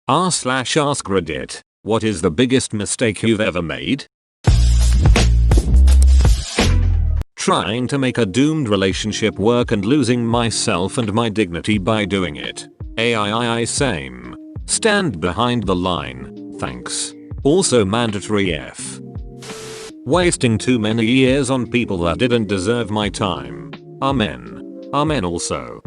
r/ask Reddit, what is the biggest mistake you've ever made? Trying to make a doomed relationship work and losing myself and my dignity by doing it. AI same. Stand behind the line, thanks. Also mandatory F. Wasting too many years on people that didn't deserve my time. Amen. Amen also.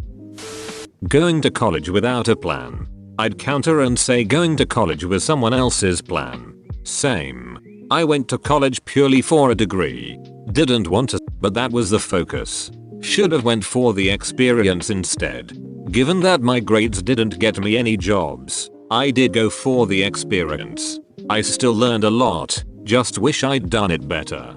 Going to college without a plan. I'd counter and say going to college was someone else's plan. Same. I went to college purely for a degree. Didn't want to, but that was the focus. Should have went for the experience instead. Given that my grades didn't get me any jobs, I did go for the experience. I still learned a lot, just wish I'd done it better.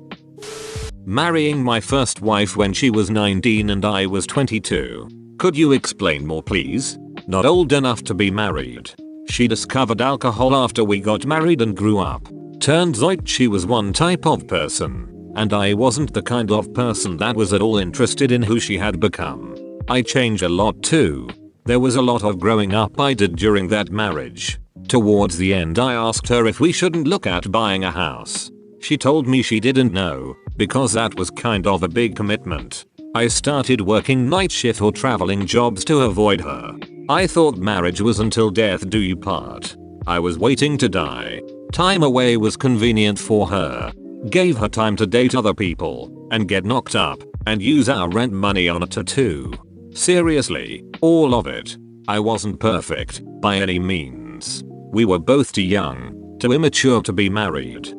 Marrying my first wife when she was 19 and I was 22. Could you explain more please? Not old enough to be married. She discovered alcohol after we got married and grew up. Turns out she was one type of person, and I wasn't the kind of person that was at all interested in who she had become. I changed a lot too. There was a lot of growing up I did during that marriage. Towards the end I asked her if we shouldn't look at buying a house. She told me she didn't know, because that was kind of a big commitment. I started working night shift or traveling jobs to avoid her. I thought marriage was until death do you part. I was waiting to die. Time away was convenient for her. Gave her time to date other people, and get knocked up, and use our rent money on a tattoo. Seriously, all of it. I wasn't perfect, by any means. We were both too young, too immature to be married.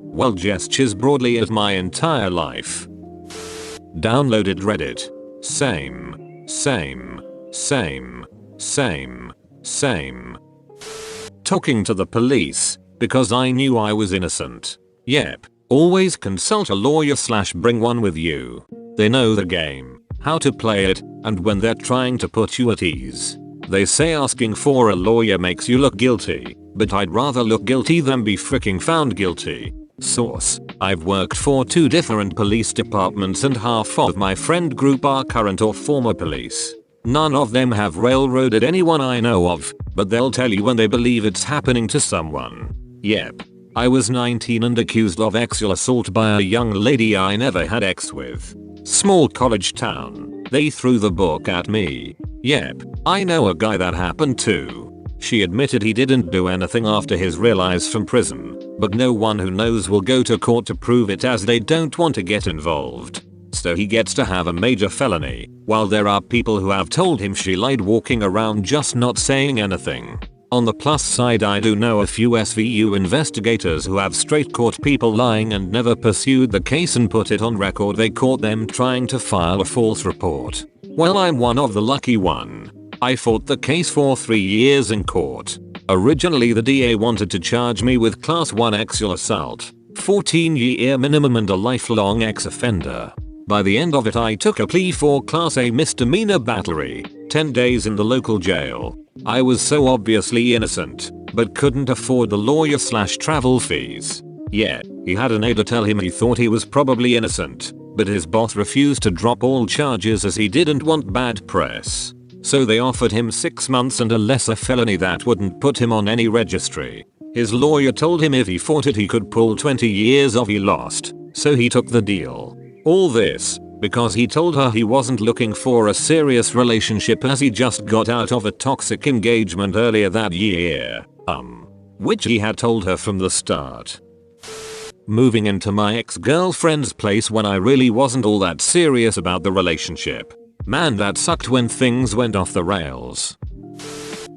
Well, gestures broadly at my entire life. Downloaded Reddit. Same. Talking to the police, because I knew I was innocent. Yep. Always consult a lawyer / bring one with you. They know the game, how to play it, and when they're trying to put you at ease. They say asking for a lawyer makes you look guilty, but I'd rather look guilty than be freaking found guilty. Source: I've worked for 2 different police departments and half of my friend group are current or former police. None of them have railroaded anyone I know of, but they'll tell you when they believe it's happening to someone. Yep. I was 19 and accused of sexual assault by a young lady I never had sex with. Small college town. They threw the book at me. Yep. I know a guy that happened to. She admitted he didn't do anything after his release from prison, but no one who knows will go to court to prove it as they don't want to get involved. So he gets to have a major felony, while there are people who have told him she lied walking around just not saying anything. On the plus side, I do know a few SVU investigators who have straight caught people lying and never pursued the case and put it on record they caught them trying to file a false report. Well, I'm one of the lucky one. I fought the case for 3 years in court. Originally the DA wanted to charge me with class 1 sexual assault, 14-year minimum and a lifelong ex-offender. By the end of it I took a plea for class A misdemeanor battery, 10 days in the local jail. I was so obviously innocent, but couldn't afford the lawyer / travel fees. Yeah, he had an aide to tell him he thought he was probably innocent, but his boss refused to drop all charges as he didn't want bad press. So they offered him 6 months and a lesser felony that wouldn't put him on any registry. His lawyer told him if he fought it he could pull 20 years off. He lost, so he took the deal. All this because he told her he wasn't looking for a serious relationship as he just got out of a toxic engagement earlier that year. Which he had told her from the start. Moving into my ex-girlfriend's place when I really wasn't all that serious about the relationship. Man, that sucked when things went off the rails.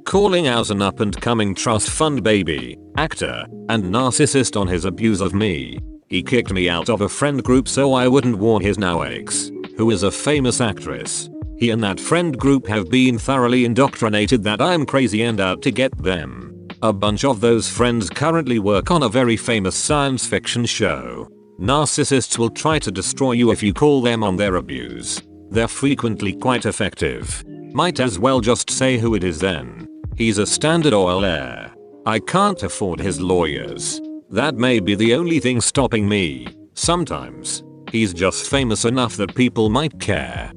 Calling out an up-and-coming trust fund baby, actor, and narcissist on his abuse of me. He kicked me out of a friend group so I wouldn't warn his now ex, who is a famous actress. He and that friend group have been thoroughly indoctrinated that I'm crazy and out to get them. A bunch of those friends currently work on a very famous science fiction show. Narcissists will try to destroy you if you call them on their abuse. They're frequently quite effective. Might as well just say who it is then. He's a Standard Oil heir. I can't afford his lawyers. That may be the only thing stopping me. Sometimes, he's just famous enough that people might care.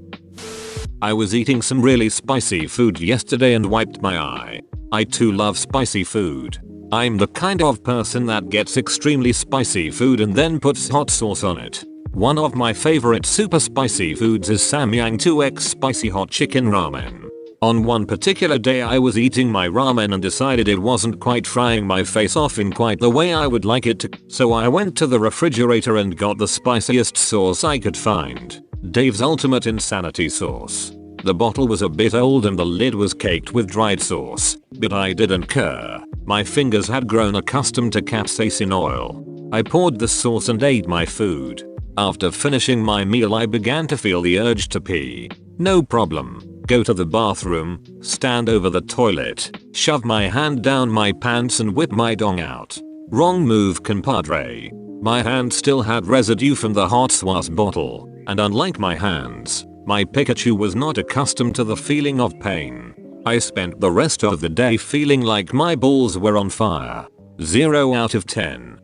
I was eating some really spicy food yesterday and wiped my eye. I too love spicy food. I'm the kind of person that gets extremely spicy food and then puts hot sauce on it. One of my favorite super spicy foods is Samyang 2X spicy hot chicken ramen. On one particular day I was eating my ramen and decided it wasn't quite frying my face off in quite the way I would like it to, so I went to the refrigerator and got the spiciest sauce I could find. Dave's Ultimate Insanity Sauce. The bottle was a bit old and the lid was caked with dried sauce, but I didn't care. My fingers had grown accustomed to capsaicin oil. I poured the sauce and ate my food. After finishing my meal I began to feel the urge to pee. No problem. Go to the bathroom, stand over the toilet, shove my hand down my pants and whip my dong out. Wrong move, compadre. My hand still had residue from the hot sauce bottle, and unlike my hands, my Pikachu was not accustomed to the feeling of pain. I spent the rest of the day feeling like my balls were on fire. 0 out of 10.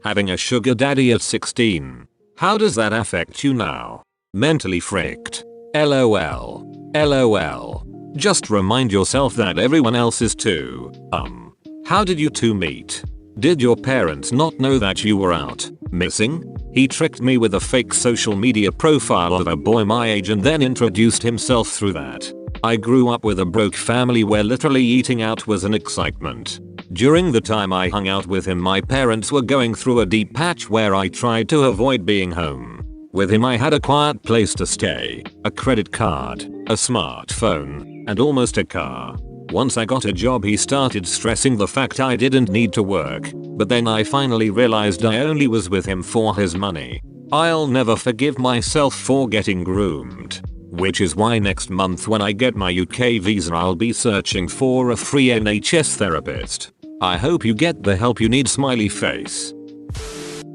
Having a sugar daddy at 16. How does that affect you now? Mentally fricked. LOL. LOL. Just remind yourself that everyone else is too. How did you two meet? Did your parents not know that you were out missing? He tricked me with a fake social media profile of a boy my age and then introduced himself through that. I grew up with a broke family where literally eating out was an excitement. During the time I hung out with him my parents were going through a deep patch where I tried to avoid being home. With him I had a quiet place to stay, a credit card, a smartphone, and almost a car. Once I got a job he started stressing the fact I didn't need to work, but then I finally realized I only was with him for his money. I'll never forgive myself for getting groomed. Which is why next month when I get my UK visa I'll be searching for a free NHS therapist. I hope you get the help you need, smiley face.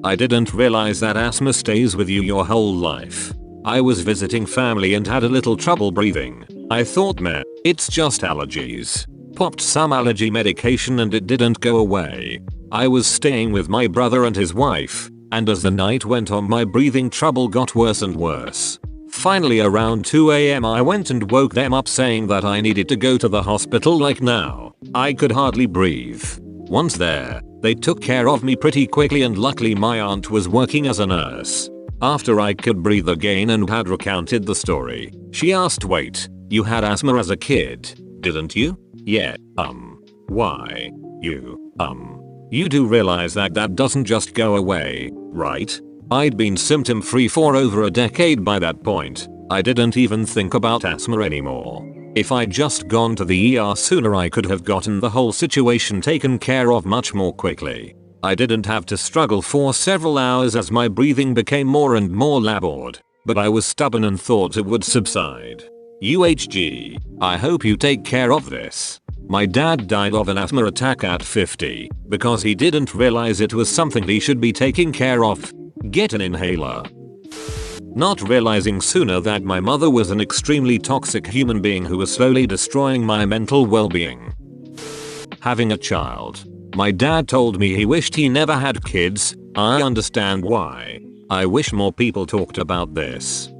I didn't realize that asthma stays with you your whole life. I was visiting family and had a little trouble breathing. I thought meh, it's just allergies. Popped some allergy medication and it didn't go away. I was staying with my brother and his wife, and as the night went on my breathing trouble got worse and worse. Finally around 2 AM I went and woke them up saying that I needed to go to the hospital like now. I could hardly breathe. Once there, they took care of me pretty quickly and luckily my aunt was working as a nurse. After I could breathe again and had recounted the story, she asked, wait, you had asthma as a kid, didn't you? Yeah, why? You do realize that doesn't just go away, right? I'd been symptom free for over a decade by that point. I didn't even think about asthma anymore. If I'd just gone to the ER sooner I could have gotten the whole situation taken care of much more quickly. I didn't have to struggle for several hours as my breathing became more and more labored, but I was stubborn and thought it would subside. UHG, I hope you take care of this. My dad died of an asthma attack at 50 because he didn't realize it was something he should be taking care of. Get an inhaler. Not realizing sooner that my mother was an extremely toxic human being who was slowly destroying my mental well-being. Having a child. My dad told me he wished he never had kids. I understand why. I wish more people talked about this.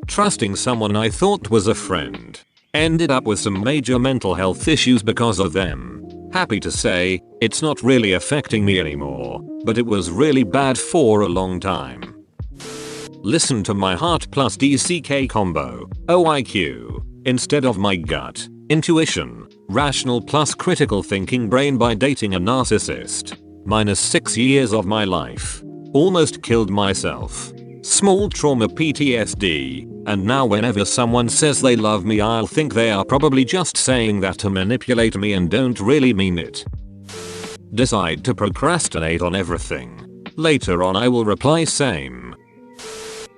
Trusting someone I thought was a friend. Ended up with some major mental health issues because of them. Happy to say, it's not really affecting me anymore, but it was really bad for a long time. Listen to my heart plus DCK combo, OIQ, instead of my gut, intuition, rational plus critical thinking brain by dating a narcissist. -6 years of my life. Almost killed myself. Small trauma PTSD, and now whenever someone says they love me I'll think they are probably just saying that to manipulate me and don't really mean it. Decide to procrastinate on everything. Later on I will reply same.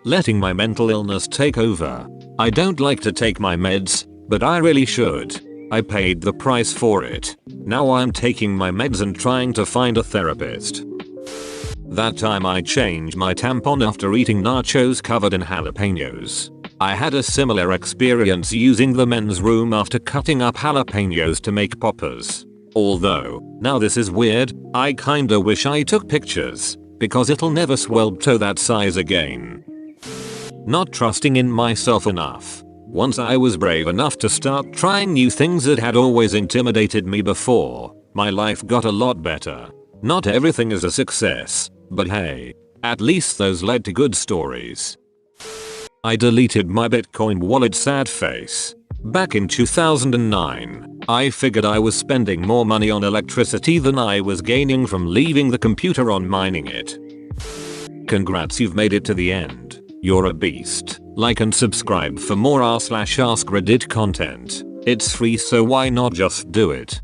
Letting my mental illness take over. I don't like to take my meds, but I really should. I paid the price for it. Now I'm taking my meds and trying to find a therapist. That time I changed my tampon after eating nachos covered in jalapenos. I had a similar experience using the men's room after cutting up jalapenos to make poppers. Although, now this is weird, I kinda wish I took pictures, because it'll never swell to that size again. Not trusting in myself enough. Once I was brave enough to start trying new things that had always intimidated me before, my life got a lot better. Not everything is a success, but hey, at least those led to good stories. I deleted my Bitcoin wallet, sad face. Back in 2009, I figured I was spending more money on electricity than I was gaining from leaving the computer on mining it. Congrats, you've made it to the end. You're a beast. Like and subscribe for more r/ask Reddit content. It's free, so why not just do it?